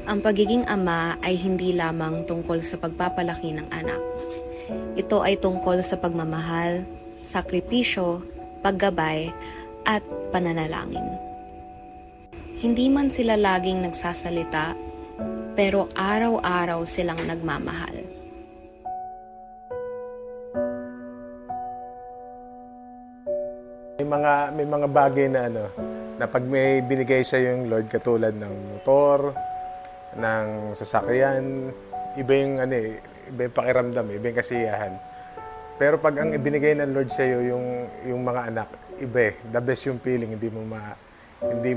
Ang pagiging ama ay hindi lamang tungkol sa pagpapalaki ng anak. Ito ay tungkol sa pagmamahal, sakripisyo, paggabay, at pananalangin. Hindi man sila laging nagsasalita, pero araw-araw silang nagmamahal. May mga bagay na na pag may binigay sa yung Lord katulad ng motor, ng sasakyan, iba yung iba yung pakiramdam, iba yung kasiyahan. Pero pag ang ibinigay ng Lord sa iyo yung mga anak, iba the best yung feeling, hindi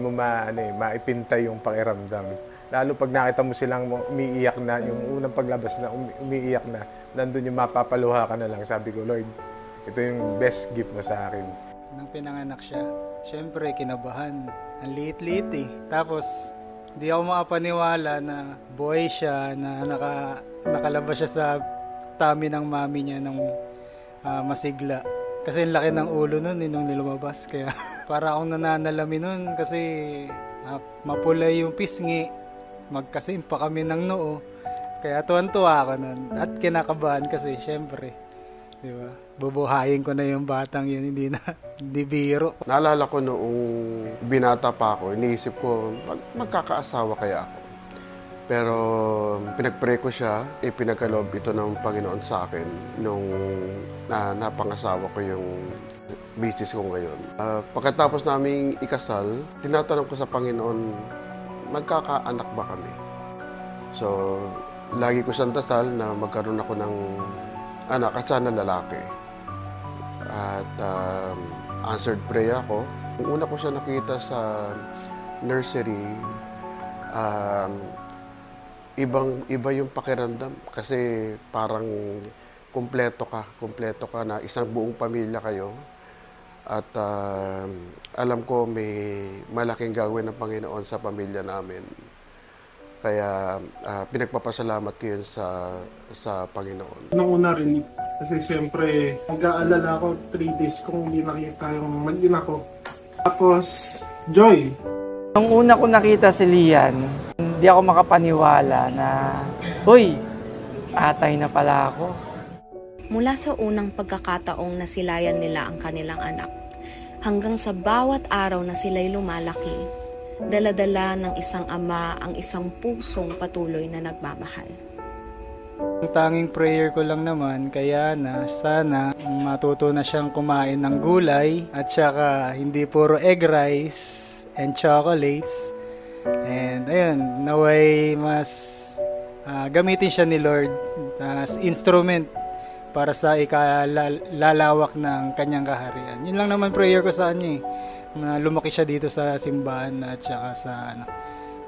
mo maipinta yung pakiramdam. Lalo pag nakita mo silang umiiyak na, yung unang paglabas na umiiyak na, nandun yung mapapaluha ka na lang. Sabi ko, Lord, ito yung best gift mo sa akin. Nung pinanganak siya, syempre kinabahan. Ang liit-liit eh. Tapos, di ako makapaniwala na boy siya, na nakalabas siya sa tummy ng mami niya ng masigla. Kasi ang laki ng ulo nun nung nilumabas. Kaya para akong nananalami nun kasi mapulay yung pisngi. Magkasim pa kami ng noo. Kaya tuwan-tuwa ako nun. At kinakabahan kasi syempre. Di ba? Bubuhayin ko na yung batang yun, hindi biro. Naalala ko noong binata pa ako, iniisip ko, magkakaasawa kaya ako. Pero pinag-pray ko siya, ipinagkaloob ito ng Panginoon sa akin nung napangasawa ko yung business ko ngayon. Pagkatapos naming ikasal, tinatanong ko sa Panginoon, magkakaanak ba kami? So, lagi ko siyang dasal na magkaroon ako ng anak at sana lalaki. At answered prayer ako. Nung una ko siya nakita sa nursery, iba yung pakiramdam kasi parang kumpleto ka na isang buong pamilya kayo. At alam ko may malaking gagawin ng Panginoon sa pamilya namin. Kaya pinagpapasalamat ko yun sa Panginoon. Nung una rin, kasi siyempre nag-aalala ako 3 days kung hindi nakita yung mag-ina ko. Tapos, Joy. Nung una ko nakita si Lian, hindi ako makapaniwala na, "Hoy, atay na pala ako." Mula sa unang pagkakataong nasilayan nila ang kanilang anak, hanggang sa bawat araw na sila'y lumalaki, dala-dala ng isang ama ang isang pusong patuloy na nagmamahal. Ang tanging prayer ko lang naman, kaya na sana matuto na siyang kumain ng gulay at saka hindi puro egg rice and chocolates. And ayun, naway mas gamitin siya ni Lord as instrument para sa ikalalawak ng kanyang kaharian. Yun lang naman prayer ko sa kanya na lumaki siya dito sa simbahan at saka sa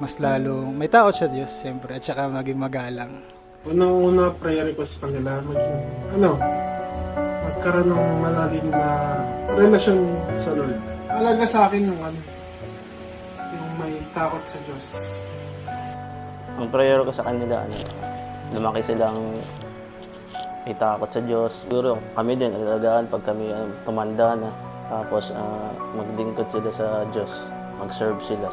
mas lalong may takot siya Diyos siyempre at saka maging magalang. Unang-una prayer ko sa kanila, magkaroon ng malalim na relasyon sa Lord. Alaga sa akin yung may takot sa Diyos. Ang prayer ko sa kanila, lumaki silang may takot sa Diyos. Siguro kami din, alagaan pag kami tumanda na. Tapos maglingkod sila sa Diyos. Mag-serve sila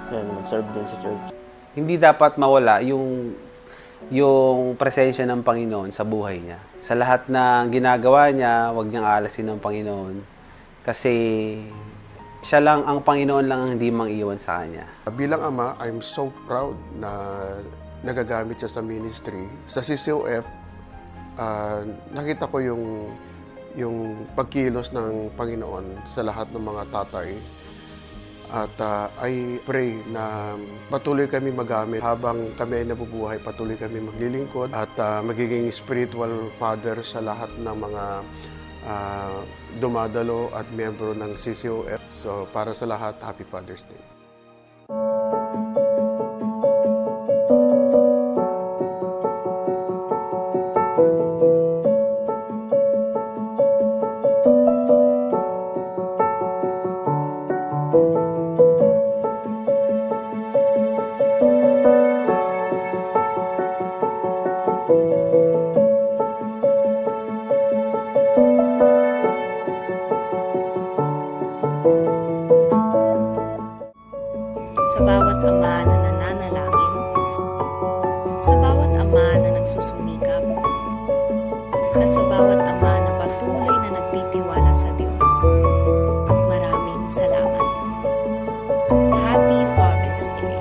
mag-serve din sa church. Hindi dapat mawala yung presensya ng Panginoon sa buhay niya. Sa lahat ng ginagawa niya, huwag niyang alasin ng Panginoon. Kasi siya lang, ang Panginoon lang ang hindi mang-iwan sa kanya. Bilang ama, I'm so proud na nagagamit siya sa ministry. Sa CCOF, nakita ko yung pagkilos ng Panginoon sa lahat ng mga tatay. At I pray na patuloy kami magamit habang kami ay nabubuhay, patuloy kami maglilingkod at magiging spiritual father sa lahat ng mga dumadalo at miyembro ng CCOF. So para sa lahat, Happy Father's Day. Sa bawat ama na nananalangin, nagsusumikap, at sa bawat ama na patuloy na nagtitiwala sa Diyos. Maraming salamat. Happy Father's Day!